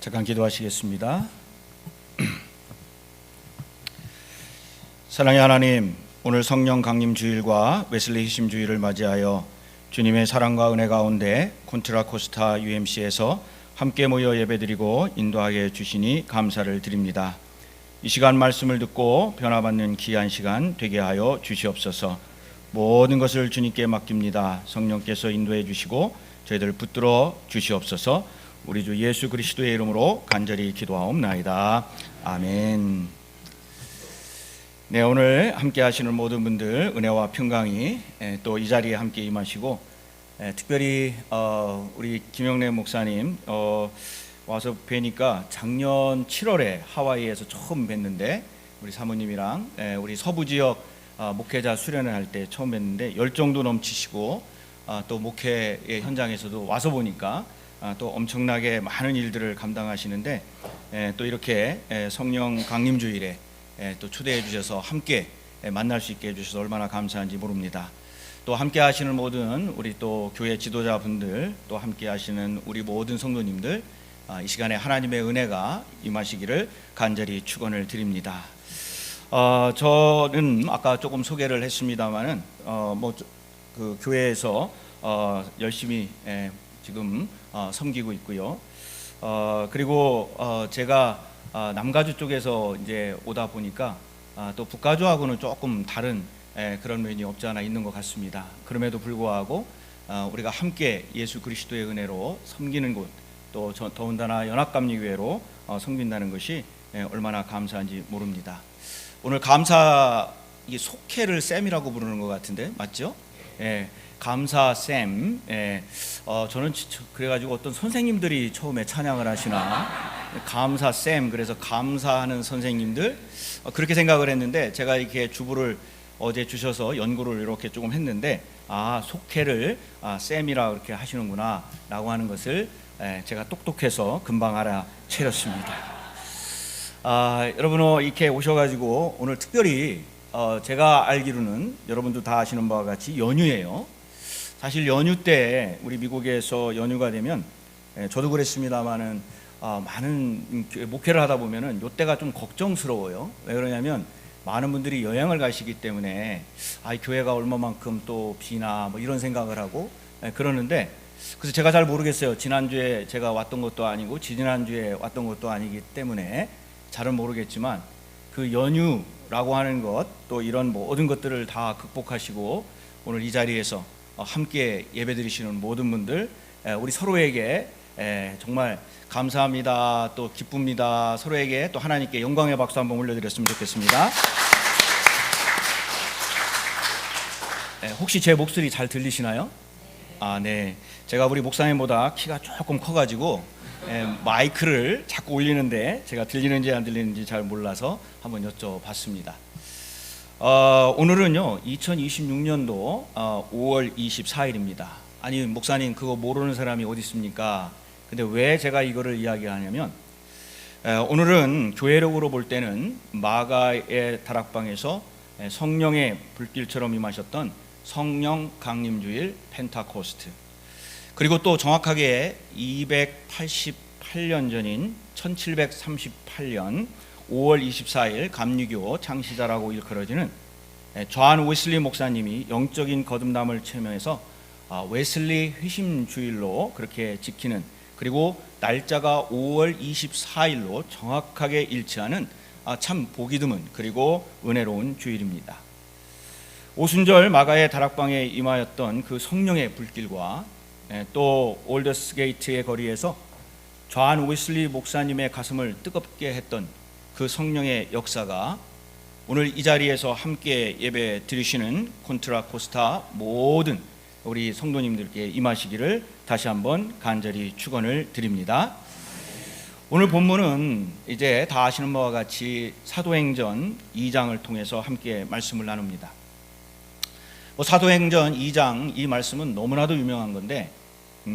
잠깐 기도하시겠습니다. 사랑의 하나님, 오늘 성령 강림 주일과 웨슬리 희심 주일을 맞이하여 주님의 사랑과 은혜 가운데 콘트라 코스타 UMC에서 함께 모여 예배드리고 인도하게 주시니 감사를 드립니다. 이 시간 말씀을 듣고 변화받는 귀한 시간 되게 하여 주시옵소서. 모든 것을 주님께 맡깁니다. 성령께서 인도해 주시고 저희들 붙들어 주시옵소서. 우리 주 예수 그리스도의 이름으로 간절히 기도하옵나이다. 아멘. 네, 오늘 함께 하시는 모든 분들 은혜와 평강이 또 이 자리에 함께 임하시고, 특별히 우리 김영래 목사님 와서 뵈니까 작년 7월에 하와이에서 처음 뵀는데, 우리 사모님이랑 우리 서부 지역 목회자 수련회 할 때 처음 뵀는데 열정도 넘치시고, 또 목회의 현장에서도 와서 보니까 또 엄청나게 많은 일들을 감당하시는데, 또 이렇게 성령 강림 주일에 또 초대해 주셔서 함께 만날 수 있게 해주셔서 얼마나 감사한지 모릅니다. 또 함께 하시는 모든 우리 또 교회 지도자분들, 또 함께 하시는 우리 모든 성도님들, 이 시간에 하나님의 은혜가 임하시기를 간절히 축원을 드립니다. 저는 아까 조금 소개를 했습니다마는 그 교회에서 열심히 지금 섬기고 있고요. 그리고 제가 남가주 쪽에서 이제 오다 보니까 또 북가주하고는 조금 다른 그런 면이 없지 않아 있는 것 같습니다. 그럼에도 불구하고 우리가 함께 예수 그리스도의 은혜로 섬기는 곳, 또 더군다나 연합감리교회로 섬긴다는 것이 얼마나 감사한지 모릅니다. 오늘 감사, 이 속회를 쌤이라고 부르는 것 같은데 맞죠? 감사 쌤. 저는 그래가지고 어떤 선생님들이 처음에 찬양을 하시나 감사 쌤, 그래서 감사하는 선생님들, 그렇게 생각을 했는데, 제가 이렇게 주부를 어제 주셔서 연구를 이렇게 조금 했는데, 속회를 쌤이라 그렇게 하시는구나 라고 하는 것을 제가 똑똑해서 금방 알아채렸습니다. 여러분 이렇게 오셔가지고 오늘 특별히 제가 알기로는 여러분도 다 아시는 바와 같이 연휴예요. 사실 연휴 때 우리 미국에서 연휴가 되면, 저도 그랬습니다마는 많은 목회를 하다 보면은 이때가 좀 걱정스러워요. 왜 그러냐면 많은 분들이 여행을 가시기 때문에 교회가 얼마만큼 또 비나 이런 생각을 하고 그러는데, 그래서 제가 잘 모르겠어요. 지난주에 제가 왔던 것도 아니고 지난주에 왔던 것도 아니기 때문에 잘은 모르겠지만, 그 연휴라고 하는 것, 또 이런 모든 것들을 다 극복하시고 오늘 이 자리에서 함께 예배드리시는 모든 분들, 우리 서로에게 정말 감사합니다, 또 기쁩니다. 서로에게 또 하나님께 영광의 박수 한번 올려드렸으면 좋겠습니다. 혹시 제 목소리 잘 들리시나요? 네. 제가 우리 목사님보다 키가 조금 커가지고 마이크를 자꾸 올리는데 제가 들리는지 안 들리는지 잘 몰라서 한번 여쭤봤습니다. 오늘은요 2026년도 5월 24일입니다. 아니 목사님, 그거 모르는 사람이 어디 있습니까? 근데 왜 제가 이거를 이야기하냐면, 오늘은 교회력으로 볼 때는 마가의 다락방에서 성령의 불길처럼 임하셨던 성령 강림주일 펜타코스트, 그리고 또 정확하게 288년 전인 1738년 5월 24일 감리교 창시자라고 일컬어지는 존 웨슬리 목사님이 영적인 거듭남을 체험해서 웨슬리 회심 주일로 그렇게 지키는, 그리고 날짜가 5월 24일로 정확하게 일치하는 참 보기 드문 그리고 은혜로운 주일입니다. 오순절 마가의 다락방에 임하였던 그 성령의 불길과, 또 올더스 게이트의 거리에서 존 웨슬리 목사님의 가슴을 뜨겁게 했던 그 성령의 역사가 오늘 이 자리에서 함께 예배 드리시는 콘트라 코스타 모든 우리 성도님들께 임하시기를 다시 한번 간절히 축원을 드립니다. 오늘 본문은 이제 다 아시는 바와 같이 사도행전 2장을 통해서 함께 말씀을 나눕니다. 사도행전 2장 이 말씀은 너무나도 유명한 건데,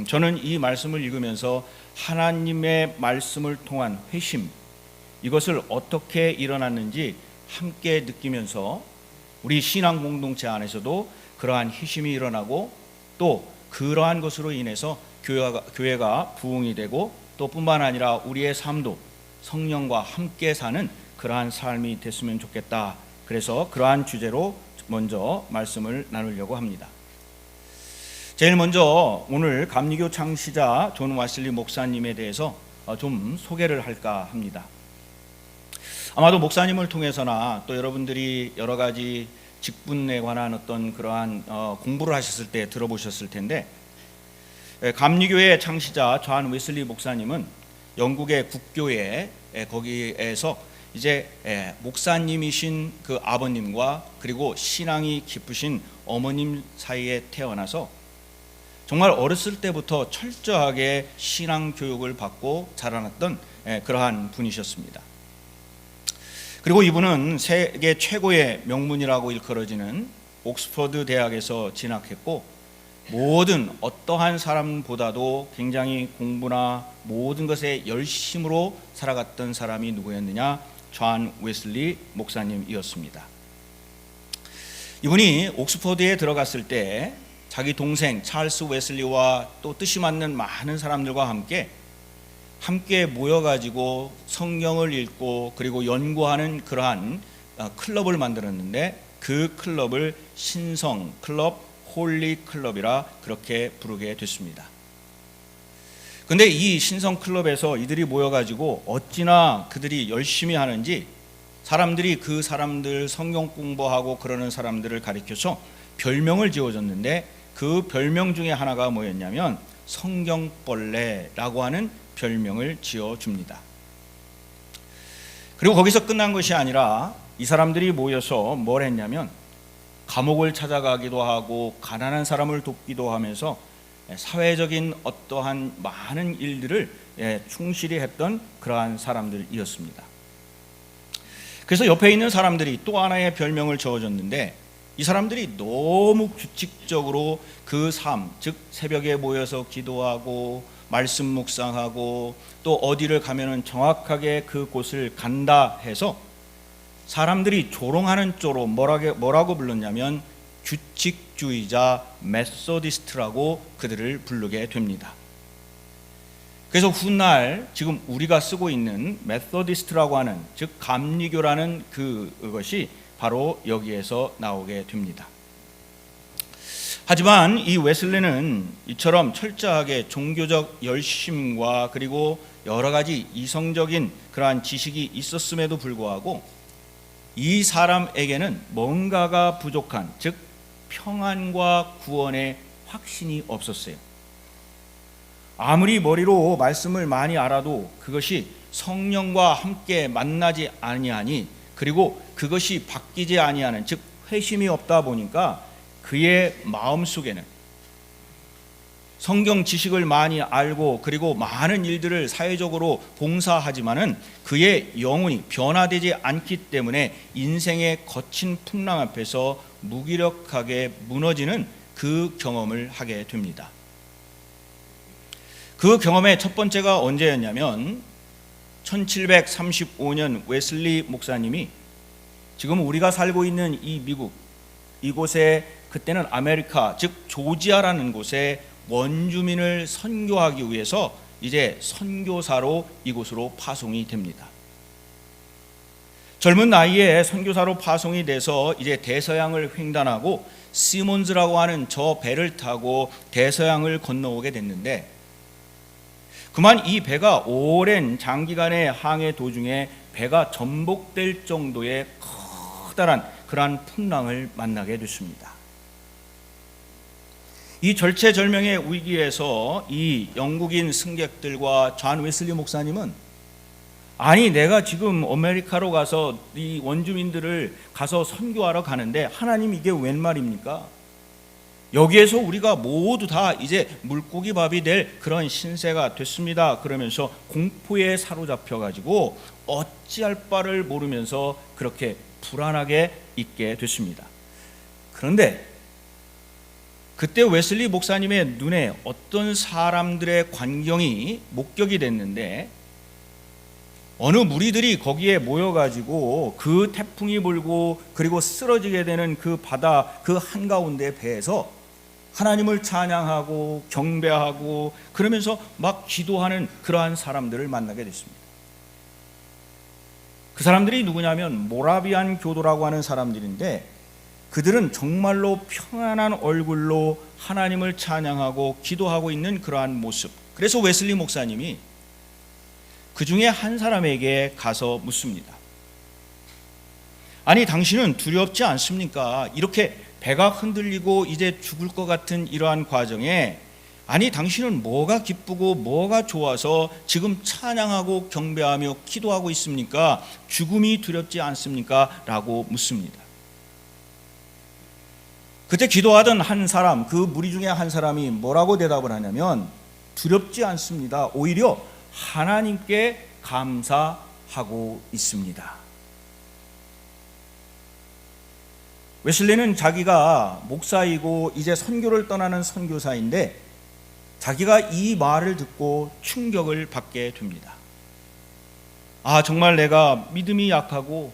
저는 이 말씀을 읽으면서 하나님의 말씀을 통한 회심, 이것을 어떻게 일어났는지 함께 느끼면서 우리 신앙 공동체 안에서도 그러한 회심이 일어나고, 또 그러한 것으로 인해서 교회가 부흥이 되고 또 뿐만 아니라 우리의 삶도 성령과 함께 사는 그러한 삶이 됐으면 좋겠다. 그래서 그러한 주제로 먼저 말씀을 나누려고 합니다. 제일 먼저 오늘 감리교 창시자 존 웨슬리 목사님에 대해서 좀 소개를 할까 합니다. 아마도 목사님을 통해서나 또 여러분들이 여러 가지 직분에 관한 어떤 그러한 공부를 하셨을 때 들어보셨을 텐데, 감리교의 창시자 존 웨슬리 목사님은 영국의 국교회 거기에서 이제 목사님이신 그 아버님과 그리고 신앙이 깊으신 어머님 사이에 태어나서 정말 어렸을 때부터 철저하게 신앙 교육을 받고 자라났던 그러한 분이셨습니다. 그리고 이분은 세계 최고의 명문이라고 일컬어지는 옥스퍼드 대학에서 진학했고, 모든 어떠한 사람보다도 굉장히 공부나 모든 것에 열심으로 살아갔던 사람이 누구였느냐? 존 웨슬리 목사님이었습니다. 이분이 옥스퍼드에 들어갔을 때 자기 동생 찰스 웨슬리와 또 뜻이 맞는 많은 사람들과 함께 모여가지고 성경을 읽고 그리고 연구하는 그러한 클럽을 만들었는데, 그 클럽을 신성 클럽, 홀리 클럽이라 그렇게 부르게 됐습니다. 근데 이 신성 클럽에서 이들이 모여가지고 어찌나 그들이 열심히 하는지 사람들이 그 사람들 성경 공부하고 그러는 사람들을 가리켜서 별명을 지어줬는데, 그 별명 중에 하나가 뭐였냐면 성경벌레라고 하는 별명을 지어줍니다. 그리고 거기서 끝난 것이 아니라 이 사람들이 모여서 뭘 했냐면 감옥을 찾아가기도 하고 가난한 사람을 돕기도 하면서 사회적인 어떠한 많은 일들을 충실히 했던 그러한 사람들이었습니다. 그래서 옆에 있는 사람들이 또 하나의 별명을 지어줬는데, 이 사람들이 너무 규칙적으로 그 삶, 즉 새벽에 모여서 기도하고 말씀 묵상하고 또 어디를 가면은 정확하게 그곳을 간다 해서 사람들이 조롱하는 쪽으로 뭐라고 불렀냐면 규칙주의자 메소디스트라고 그들을 부르게 됩니다. 그래서 훗날 지금 우리가 쓰고 있는 메소디스트라고 하는, 즉 감리교라는 그것이 바로 여기에서 나오게 됩니다. 하지만 이 웨슬리는 이처럼 철저하게 종교적 열심과 그리고 여러 가지 이성적인 그러한 지식이 있었음에도 불구하고 이 사람에게는 뭔가가 부족한, 즉 평안과 구원의 확신이 없었어요. 아무리 머리로 말씀을 많이 알아도 그것이 성령과 함께 만나지 아니하니, 그리고 그것이 바뀌지 아니하는, 즉 회심이 없다 보니까 그의 마음속에는 성경 지식을 많이 알고 그리고 많은 일들을 사회적으로 봉사하지만은 그의 영혼이 변화되지 않기 때문에 인생의 거친 풍랑 앞에서 무기력하게 무너지는 그 경험을 하게 됩니다. 그 경험의 첫 번째가 언제였냐면 1735년 웨슬리 목사님이 지금 우리가 살고 있는 이 미국, 이곳에 그때는 아메리카, 즉 조지아라는 곳에 원주민을 선교하기 위해서 이제 선교사로 이곳으로 파송이 됩니다. 젊은 나이에 선교사로 파송이 돼서 이제 대서양을 횡단하고 시몬즈라고 하는 저 배를 타고 대서양을 건너오게 됐는데, 그만 이 배가 오랜 장기간의 항해 도중에 배가 전복될 정도의 커다란 그러한 풍랑을 만나게 됐습니다. 이 절체절명의 위기에서 이 영국인 승객들과 존 웨슬리 목사님은, 아니 내가 지금 아메리카로 가서 이 원주민들을 가서 선교하러 가는데 하나님 이게 웬 말입니까? 여기에서 우리가 모두 다 이제 물고기 밥이 될 그런 신세가 됐습니다. 그러면서 공포에 사로잡혀 가지고 어찌할 바를 모르면서 그렇게 불안하게 있게 됐습니다. 그런데 그때 웨슬리 목사님의 눈에 어떤 사람들의 광경이 목격이 됐는데, 어느 무리들이 거기에 모여가지고 그 태풍이 불고 그리고 쓰러지게 되는 그 바다 그 한가운데 배에서 하나님을 찬양하고 경배하고 그러면서 막 기도하는 그러한 사람들을 만나게 됐습니다. 그 사람들이 누구냐면 모라비안 교도라고 하는 사람들인데, 그들은 정말로 평안한 얼굴로 하나님을 찬양하고 기도하고 있는 그러한 모습. 그래서 웨슬리 목사님이 그 중에 한 사람에게 가서 묻습니다. 아니, 당신은 두렵지 않습니까? 이렇게 배가 흔들리고 이제 죽을 것 같은 이러한 과정에, 아니, 당신은 뭐가 기쁘고 뭐가 좋아서 지금 찬양하고 경배하며 기도하고 있습니까? 죽음이 두렵지 않습니까? 라고 묻습니다. 그때 기도하던 한 사람, 그 무리 중에 한 사람이 뭐라고 대답을 하냐면, 두렵지 않습니다. 오히려 하나님께 감사하고 있습니다. 웨슬리는 자기가 목사이고 이제 선교를 떠나는 선교사인데, 자기가 이 말을 듣고 충격을 받게 됩니다. 아, 정말 내가 믿음이 약하고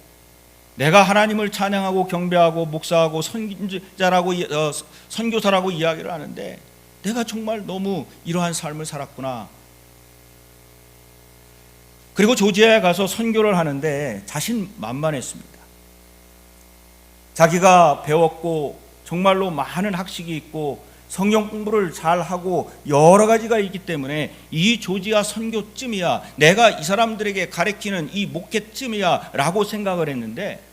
내가 하나님을 찬양하고 경배하고 목사하고 선지자라고 선교사라고 이야기를 하는데, 내가 정말 너무 이러한 삶을 살았구나. 그리고 조지아에 가서 선교를 하는데 자신만만했습니다. 자기가 배웠고 정말로 많은 학식이 있고 성경 공부를 잘하고 여러 가지가 있기 때문에 이 조지아 선교쯤이야, 내가 이 사람들에게 가르치는 이 목회쯤이야 라고 생각을 했는데,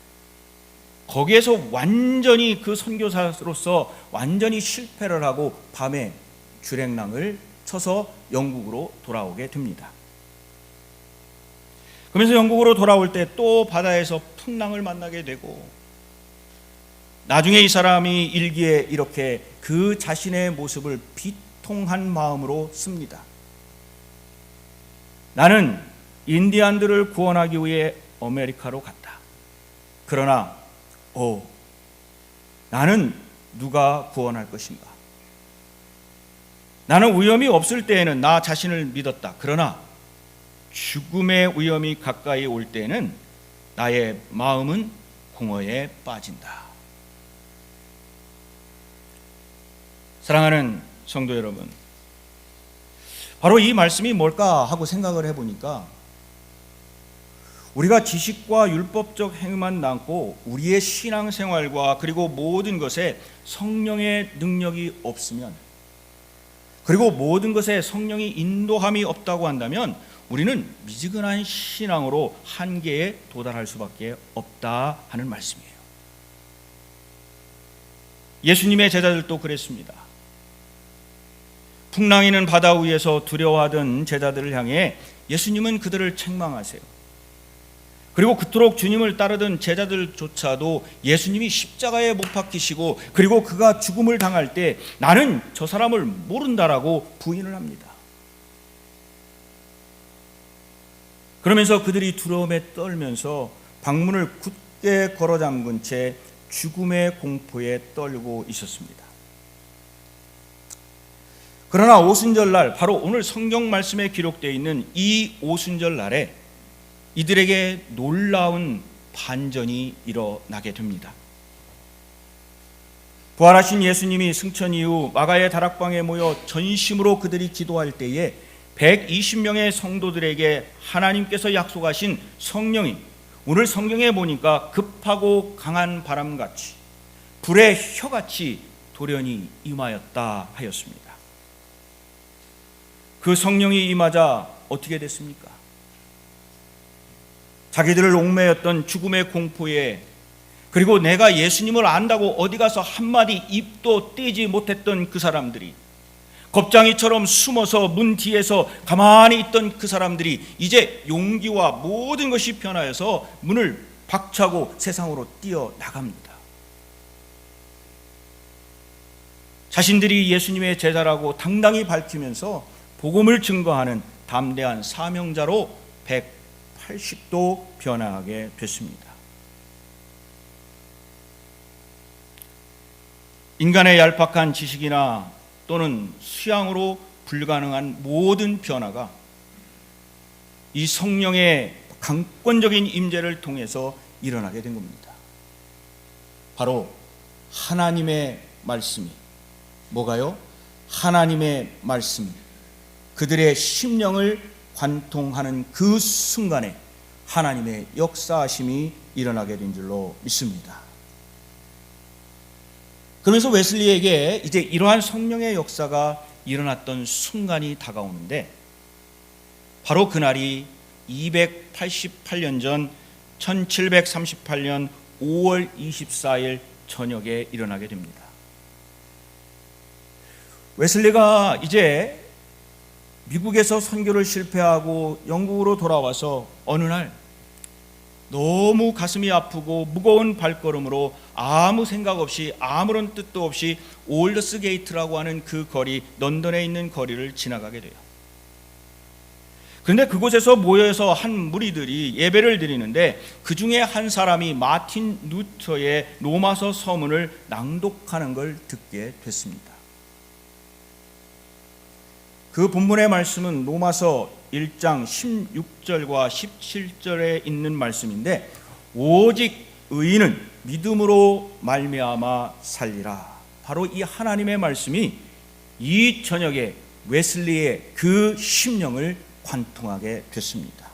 거기에서 완전히 그 선교사로서 완전히 실패를 하고 밤에 주랭랑을 쳐서 영국으로 돌아오게 됩니다. 그러면서 영국으로 돌아올 때 또 바다에서 풍랑을 만나게 되고, 나중에 이 사람이 일기에 이렇게 그 자신의 모습을 비통한 마음으로 씁니다. 나는 인디안들을 구원하기 위해 아메리카로 갔다. 그러나 나는 누가 구원할 것인가? 나는 위험이 없을 때에는 나 자신을 믿었다. 그러나 죽음의 위험이 가까이 올 때에는 나의 마음은 공허에 빠진다. 사랑하는 성도 여러분, 바로 이 말씀이 뭘까 하고 생각을 해보니까, 우리가 지식과 율법적 행위만 남고 우리의 신앙생활과 그리고 모든 것에 성령의 능력이 없으면, 그리고 모든 것에 성령이 인도함이 없다고 한다면 우리는 미지근한 신앙으로 한계에 도달할 수밖에 없다 하는 말씀이에요. 예수님의 제자들도 그랬습니다. 풍랑이는 바다 위에서 두려워하던 제자들을 향해 예수님은 그들을 책망하세요. 그리고 그토록 주님을 따르던 제자들조차도 예수님이 십자가에 못 박히시고 그리고 그가 죽음을 당할 때 나는 저 사람을 모른다라고 부인을 합니다. 그러면서 그들이 두려움에 떨면서 방문을 굳게 걸어 잠근 채 죽음의 공포에 떨고 있었습니다. 그러나 오순절날, 바로 오늘 성경 말씀에 기록되어 있는 이 오순절날에 이들에게 놀라운 반전이 일어나게 됩니다. 부활하신 예수님이 승천 이후 마가의 다락방에 모여 전심으로 그들이 기도할 때에 120명의 성도들에게 하나님께서 약속하신 성령이 오늘 성경에 보니까 급하고 강한 바람같이 불의 혀같이 돌연히 임하였다 하였습니다. 그 성령이 임하자 어떻게 됐습니까? 자기들을 옥매였던 죽음의 공포에, 그리고 내가 예수님을 안다고 어디 가서 한마디 입도 떼지 못했던 그 사람들이, 겁장이처럼 숨어서 문 뒤에서 가만히 있던 그 사람들이 이제 용기와 모든 것이 변하여서 문을 박차고 세상으로 뛰어나갑니다. 자신들이 예수님의 제자라고 당당히 밝히면서 복음을 증거하는 담대한 사명자로 180도 변화하게 됐습니다. 인간의 얄팍한 지식이나 또는 수양으로 불가능한 모든 변화가 이 성령의 강권적인 임재를 통해서 일어나게 된 겁니다. 바로 하나님의 말씀이 뭐가요? 하나님의 말씀이 그들의 심령을 관통하는 그 순간에 하나님의 역사하심이 일어나게 된 줄로 믿습니다. 그러면서 웨슬리에게 이제 이러한 성령의 역사가 일어났던 순간이 다가오는데, 바로 그날이 288년 전 1738년 5월 24일 저녁에 일어나게 됩니다. 웨슬리가 이제 미국에서 선교를 실패하고 영국으로 돌아와서 어느 날 너무 가슴이 아프고 무거운 발걸음으로 아무 생각 없이 아무런 뜻도 없이 올더스 게이트라고 하는 그 거리, 런던에 있는 거리를 지나가게 돼요. 그런데 그곳에서 모여서 한 무리들이 예배를 드리는데, 그 중에 한 사람이 마틴 루터의 로마서 서문을 낭독하는 걸 듣게 됐습니다. 그 본문의 말씀은 로마서 1장 16절과 17절에 있는 말씀인데, 오직 의인은 믿음으로 말미암아 살리라. 바로 이 하나님의 말씀이 이 저녁에 웨슬리의 그 심령을 관통하게 됐습니다.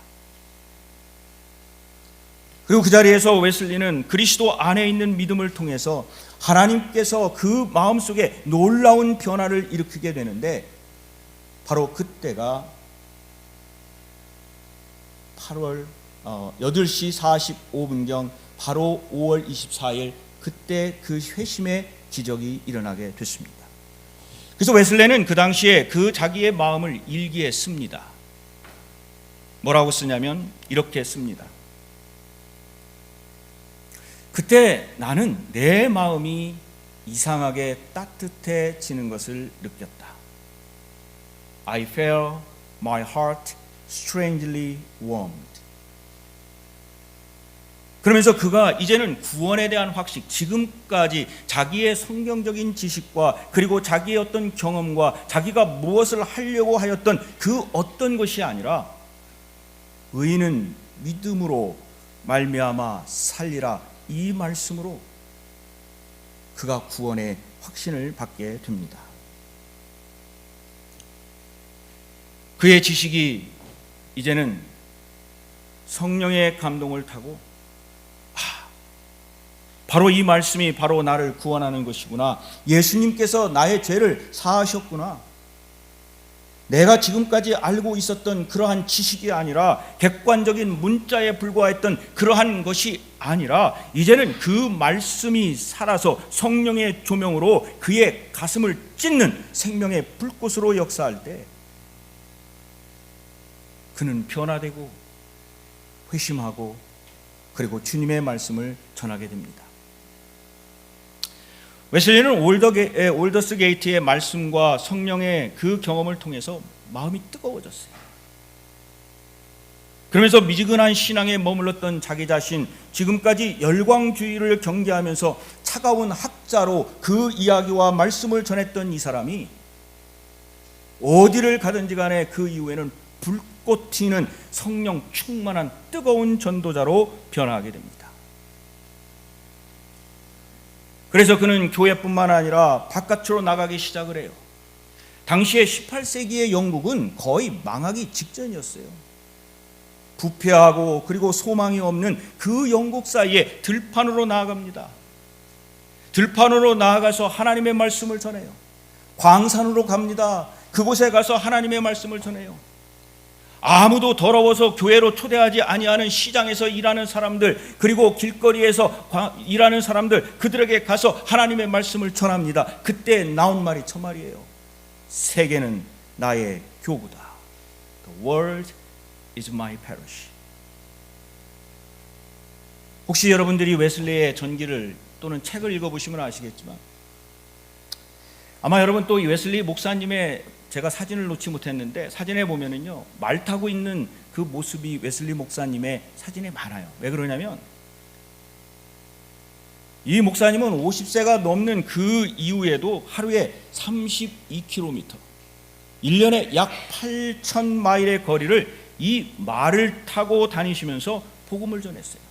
그리고 그 자리에서 웨슬리는 그리스도 안에 있는 믿음을 통해서 하나님께서 그 마음속에 놀라운 변화를 일으키게 되는데, 바로 그때가 8월 8시 45분경 바로 5월 24일, 그때 그 회심의 기적이 일어나게 됐습니다. 그래서 웨슬리는 그 당시에 그 자기의 마음을 일기에 씁니다. 뭐라고 쓰냐면 이렇게 씁니다. 그때 나는 내 마음이 이상하게 따뜻해지는 것을 느꼈다. I felt my heart strangely warmed. 그러면서 그가 이제는 구원에 대한 확신, 지금까지 자기의 성경적인 지식과 그리고 자기의 어떤 경험과 자기가 무엇을 하려고 하였던 그 어떤 것이 아니라, 의인은 믿음으로 말미암아 살리라, 이 말씀으로 그가 구원의 확신을 받게 됩니다. 그의 지식이 이제는 성령의 감동을 타고, 바로 이 말씀이 바로 나를 구원하는 것이구나, 예수님께서 나의 죄를 사하셨구나, 내가 지금까지 알고 있었던 그러한 지식이 아니라, 객관적인 문자에 불과했던 그러한 것이 아니라, 이제는 그 말씀이 살아서 성령의 조명으로 그의 가슴을 찢는 생명의 불꽃으로 역사할 때 그는 변화되고 회심하고 그리고 주님의 말씀을 전하게 됩니다. 웨슬리는 올더스 게이트의 말씀과 성령의 그 경험을 통해서 마음이 뜨거워졌어요. 그러면서 미지근한 신앙에 머물렀던 자기 자신, 지금까지 열광주의를 경계하면서 차가운 학자로 그 이야기와 말씀을 전했던 이 사람이 어디를 가든지 간에 그 이후에는 불꽃 튀는 성령 충만한 뜨거운 전도자로 변화하게 됩니다. 그래서 그는 교회뿐만 아니라 바깥으로 나가기 시작을 해요. 당시에 18세기의 영국은 거의 망하기 직전이었어요. 부패하고 그리고 소망이 없는 그 영국 사이에 들판으로 나아갑니다. 들판으로 나아가서 하나님의 말씀을 전해요. 광산으로 갑니다. 그곳에 가서 하나님의 말씀을 전해요. 아무도 더러워서 교회로 초대하지 아니하는 시장에서 일하는 사람들, 그리고 길거리에서 일하는 사람들, 그들에게 가서 하나님의 말씀을 전합니다. 그때 나온 말이 저 말이에요. 세계는 나의 교구다. The world is my parish. 혹시 여러분들이 웨슬리의 전기를 또는 책을 읽어보시면 아시겠지만, 아마 여러분 또 이 웨슬리 목사님의, 제가 사진을 놓지 못했는데 사진에 보면은요, 말 타고 있는 그 모습이 웨슬리 목사님의 사진에 많아요. 왜 그러냐면 이 목사님은 50세가 넘는 그 이후에도 하루에 32km, 1년에 약 8,000마일의 거리를 이 말을 타고 다니시면서 복음을 전했어요.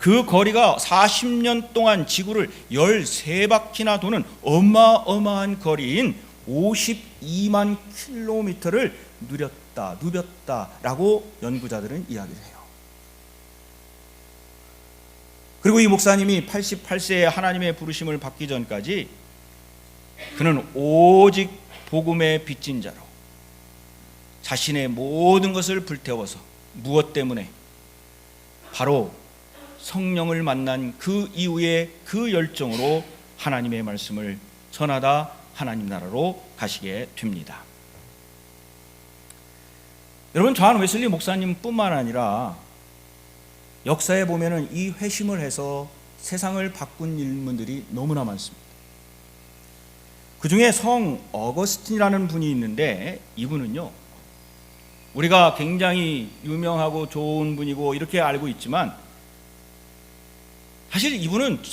그 거리가 40년 동안 지구를 13바퀴나 도는 어마어마한 거리인 52만 킬로미터를 누볐다라고 연구자들은 이야기를 해요. 그리고 이 목사님이 88세에 하나님의 부르심을 받기 전까지 그는 오직 복음에 빚진 자로 자신의 모든 것을 불태워서, 무엇 때문에? 바로 성령을 만난 그 이후에 그 열정으로 하나님의 말씀을 전하다 하나님 나라로 가시게 됩니다. 여러분, 존 웨슬리 목사님뿐만 아니라 역사에 보면은 이 회심을 해서 세상을 바꾼 인물들이 너무나 많습니다. 그 중에 성 어거스틴이라는 분이 있는데, 이분은요, 우리가 굉장히 유명하고 좋은 분이고 이렇게 알고 있지만, 사실 이분은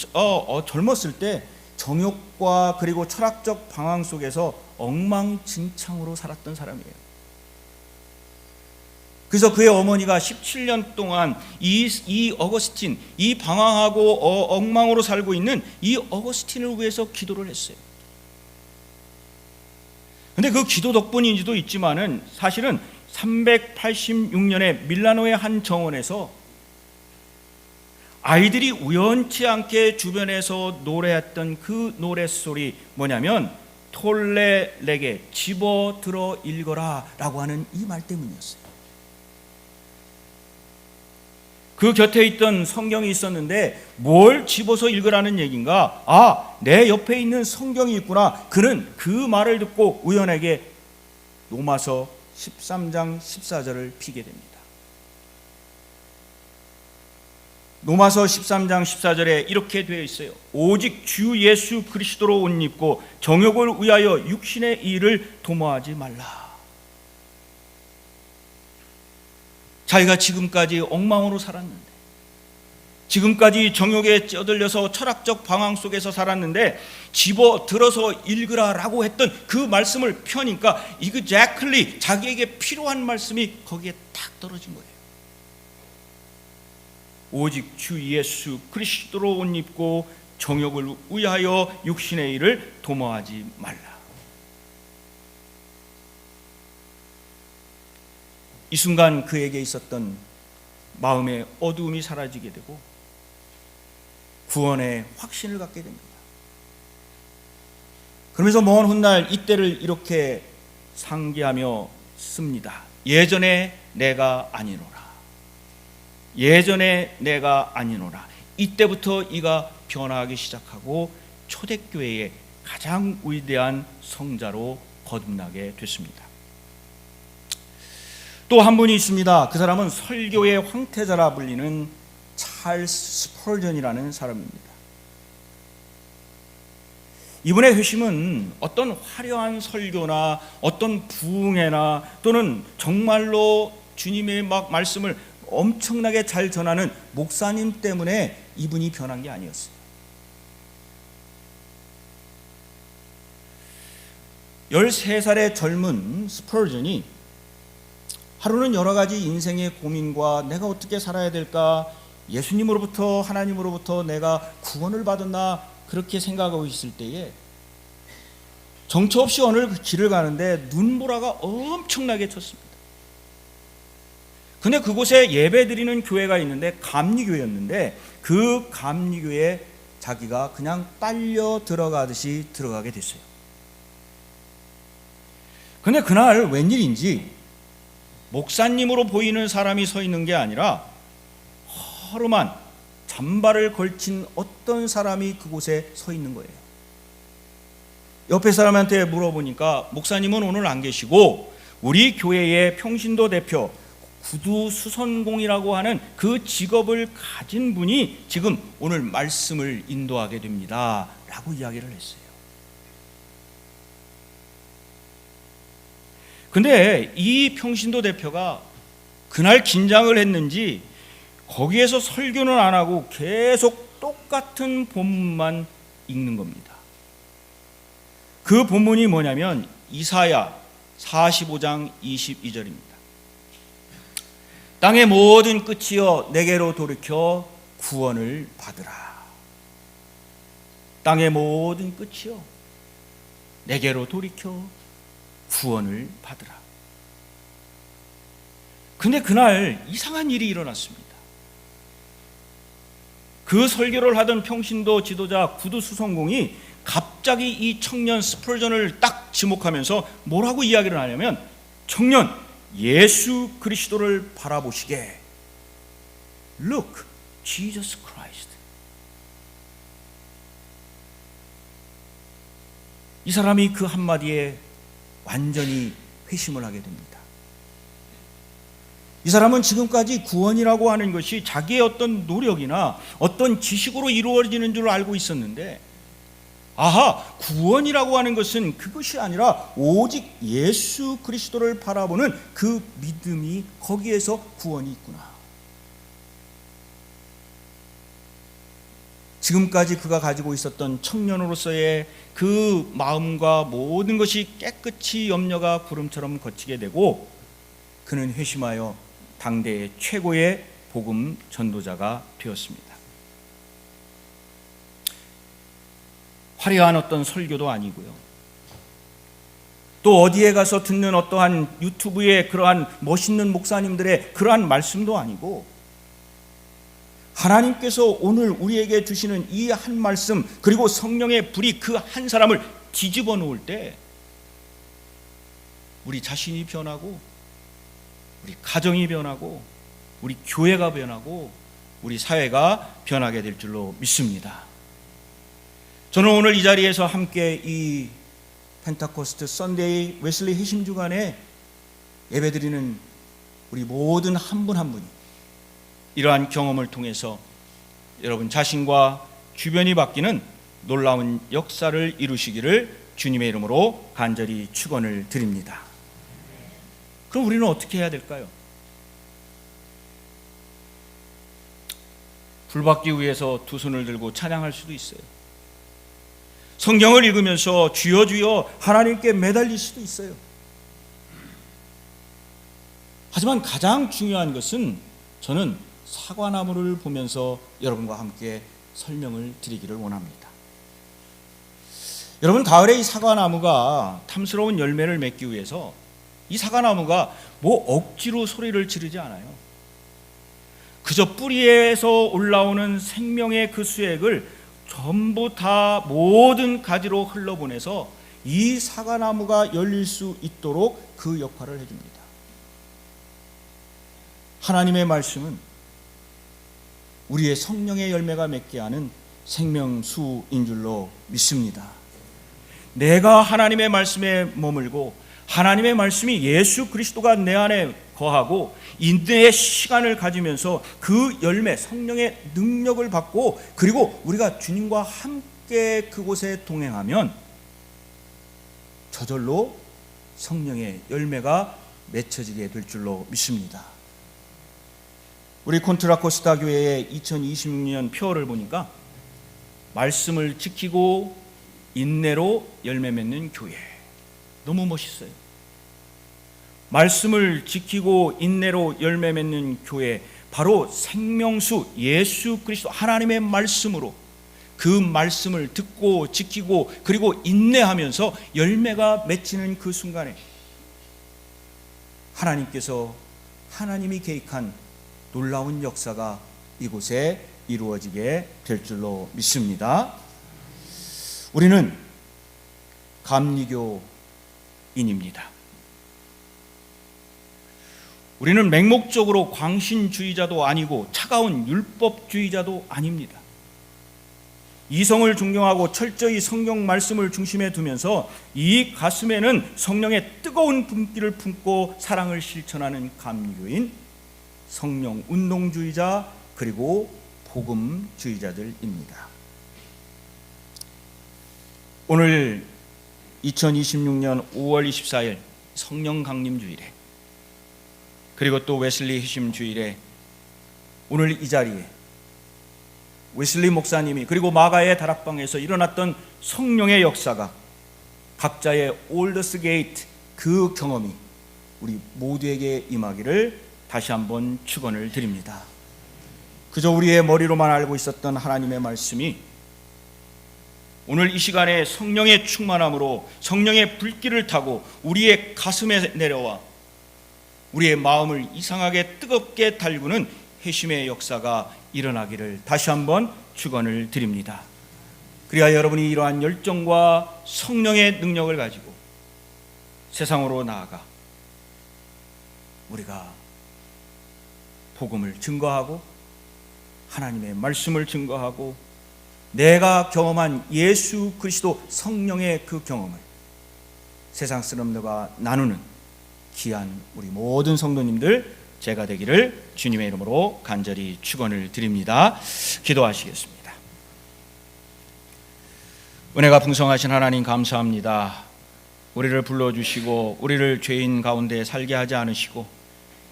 젊었을 때 정욕과 그리고 철학적 방황 속에서 엉망진창으로 살았던 사람이에요. 그래서 그의 어머니가 17년 동안 이 어거스틴, 이 방황하고 엉망으로 살고 있는 이 어거스틴을 위해서 기도를 했어요. 근데 그 기도 덕분인지도 있지만은 사실은 386년에 밀라노의 한 정원에서 아이들이 우연치 않게 주변에서 노래했던 그 노랫소리 뭐냐면 톨레 레게, 집어들어 읽어라 라고 하는 이 말 때문이었어요. 그 곁에 있던 성경이 있었는데 뭘 집어서 읽으라는 얘기인가? 아, 내 옆에 있는 성경이 있구나. 그는 그 말을 듣고 우연하게 로마서 13장 14절을 피게 됩니다. 로마서 13장 14절에 이렇게 되어 있어요. 오직 주 예수 그리스도로 옷 입고 정욕을 위하여 육신의 일을 도모하지 말라. 자기가 지금까지 엉망으로 살았는데, 지금까지 정욕에 쩌들려서 철학적 방황 속에서 살았는데 집어들어서 읽으라라고 했던 그 말씀을 펴니까 exactly 자기에게 필요한 말씀이 거기에 딱 떨어진 거예요. 오직 주 예수 그리스도로 옷 입고 정욕을 위하여 육신의 일을 도모하지 말라. 이 순간 그에게 있었던 마음의 어두움이 사라지게 되고 구원의 확신을 갖게 됩니다. 그러면서 먼 훗날 이때를 이렇게 상기하며 씁니다. 예전에 내가 아니노라. 예전에 내가 아니노라. 이때부터 이가 변화하기 시작하고 초대교회의 가장 위대한 성자로 거듭나게 됐습니다. 또 한 분이 있습니다. 그 사람은 설교의 황태자라 불리는 찰스 스펄전이라는 사람입니다. 이분의 회심은 어떤 화려한 설교나 어떤 부흥회나 또는 정말로 주님의 말씀을 엄청나게 잘 전하는 목사님 때문에 이분이 변한 게 아니었어요. 13살의 젊은 스펄전이 하루는 여러 가지 인생의 고민과 내가 어떻게 살아야 될까, 예수님으로부터 하나님으로부터 내가 구원을 받았나 그렇게 생각하고 있을 때에 정처 없이 어느 길을 가는데 눈보라가 엄청나게 쳤습니다. 근데 그곳에 예배드리는 교회가 있는데 감리교회였는데 그 감리교회에 자기가 그냥 빨려 들어가듯이 들어가게 됐어요. 근데 그날 웬일인지 목사님으로 보이는 사람이 서 있는 게 아니라 허름한 잠바를 걸친 어떤 사람이 그곳에 서 있는 거예요. 옆에 사람한테 물어보니까 목사님은 오늘 안 계시고 우리 교회의 평신도 대표 구두수선공이라고 하는 그 직업을 가진 분이 지금 오늘 말씀을 인도하게 됩니다 라고 이야기를 했어요. 근데 이 평신도 대표가 그날 긴장을 했는지 거기에서 설교는 안 하고 계속 똑같은 본문만 읽는 겁니다. 그 본문이 뭐냐면 이사야 45장 22절입니다. 땅의 모든 끝이여 내게로 돌이켜 구원을 받으라. 땅의 모든 끝이요, 내게로 돌이켜 구원을 받으라. 근데 그날 이상한 일이 일어났습니다. 그 설교를 하던 평신도 지도자 구두 수성공이 갑자기 이 청년 스펄전을 딱 지목하면서 뭐라고 이야기를 하냐면, 청년, 예수 그리스도를 바라보시게. Look, Jesus Christ. 이 사람이 그 한마디에 완전히 회심을 하게 됩니다. 이 사람은 지금까지 구원이라고 하는 것이 자기의 어떤 노력이나 어떤 지식으로 이루어지는 줄 알고 있었는데, 아하, 구원이라고 하는 것은 그것이 아니라 오직 예수 그리스도를 바라보는 그 믿음이, 거기에서 구원이 있구나. 지금까지 그가 가지고 있었던 청년으로서의 그 마음과 모든 것이 깨끗이 염려가 구름처럼 걷히게 되고, 그는 회심하여 당대의 최고의 복음 전도자가 되었습니다. 화려한 어떤 설교도 아니고요, 또 어디에 가서 듣는 어떠한 유튜브의 그러한 멋있는 목사님들의 그러한 말씀도 아니고, 하나님께서 오늘 우리에게 주시는 이 한 말씀, 그리고 성령의 불이 그 한 사람을 뒤집어 놓을 때 우리 자신이 변하고, 우리 가정이 변하고, 우리 교회가 변하고, 우리 사회가 변하게 될 줄로 믿습니다. 저는 오늘 이 자리에서 함께 이 펜타코스트 선데이 웨슬리 회심 주간에 예배드리는 우리 모든 한 분 한 분이 이러한 경험을 통해서 여러분 자신과 주변이 바뀌는 놀라운 역사를 이루시기를 주님의 이름으로 간절히 축원을 드립니다. 그럼 우리는 어떻게 해야 될까요? 불받기 위해서 두 손을 들고 찬양할 수도 있어요. 성경을 읽으면서 주여 주여 하나님께 매달릴 수도 있어요. 하지만 가장 중요한 것은 저는 사과나무를 보면서 여러분과 함께 설명을 드리기를 원합니다. 여러분, 가을에 이 사과나무가 탐스러운 열매를 맺기 위해서 이 사과나무가 뭐 억지로 소리를 지르지 않아요. 그저 뿌리에서 올라오는 생명의 그 수액을 전부 다 모든 가지로 흘러보내서 이 사과나무가 열릴 수 있도록 그 역할을 해줍니다. 하나님의 말씀은 우리의 성령의 열매가 맺게 하는 생명수인 줄로 믿습니다. 내가 하나님의 말씀에 머물고 하나님의 말씀이 예수 그리스도가 내 안에 거하고 인내의 시간을 가지면서 그 열매, 성령의 능력을 받고, 그리고 우리가 주님과 함께 그곳에 동행하면 저절로 성령의 열매가 맺혀지게 될 줄로 믿습니다. 우리 콘트라코스타 교회의 2026년 표어를 보니까 말씀을 지키고 인내로 열매 맺는 교회, 너무 멋있어요. 말씀을 지키고 인내로 열매 맺는 교회, 바로 생명수 예수 그리스도 하나님의 말씀으로 그 말씀을 듣고 지키고 그리고 인내하면서 열매가 맺히는 그 순간에 하나님께서, 하나님이 계획한 놀라운 역사가 이곳에 이루어지게 될 줄로 믿습니다. 우리는 감리교인입니다. 우리는 맹목적으로 광신주의자도 아니고 차가운 율법주의자도 아닙니다. 이성을 존경하고 철저히 성경 말씀을 중심에 두면서 이 가슴에는 성령의 뜨거운 분기를 품고 사랑을 실천하는 감리교인, 성령 운동주의자, 그리고 복음주의자들입니다. 오늘 2026년 5월 24일 성령 강림 주일에, 그리고 또 웨슬리 회심 주일에 오늘 이 자리에 웨슬리 목사님이 그리고 마가의 다락방에서 일어났던 성령의 역사가 각자의 올더스 게이트 그 경험이 우리 모두에게 임하기를 다시 한번 축원을 드립니다. 그저 우리의 머리로만 알고 있었던 하나님의 말씀이 오늘 이 시간에 성령의 충만함으로 성령의 불길을 타고 우리의 가슴에 내려와 우리의 마음을 이상하게 뜨겁게 달구는 회심의 역사가 일어나기를 다시 한번 축원을 드립니다. 그리하여 여러분이 이러한 열정과 성령의 능력을 가지고 세상으로 나아가 우리가 복음을 증거하고 하나님의 말씀을 증거하고 내가 경험한 예수 그리스도 성령의 그 경험을 세상 사람들과 나누는 귀한 우리 모든 성도님들 제가 되기를 주님의 이름으로 간절히 축원을 드립니다. 기도하시겠습니다. 은혜가 풍성하신 하나님 감사합니다. 우리를 불러주시고 우리를 죄인 가운데 살게 하지 않으시고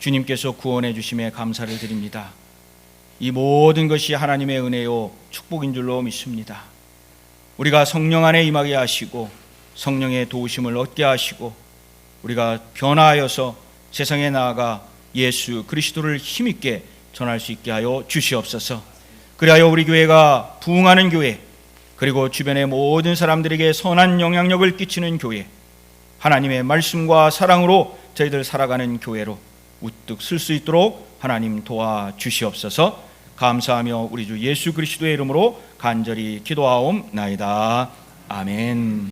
주님께서 구원해 주심에 감사를 드립니다. 이 모든 것이 하나님의 은혜요 축복인 줄로 믿습니다. 우리가 성령 안에 임하게 하시고 성령의 도우심을 얻게 하시고 우리가 변화하여서 세상에 나아가 예수 그리스도를 힘있게 전할 수 있게 하여 주시옵소서. 그리하여 우리 교회가 부흥하는 교회, 그리고 주변의 모든 사람들에게 선한 영향력을 끼치는 교회, 하나님의 말씀과 사랑으로 저희들 살아가는 교회로 우뚝 설 수 있도록 하나님 도와주시옵소서. 감사하며 우리 주 예수 그리스도의 이름으로 간절히 기도하옵나이다. 아멘.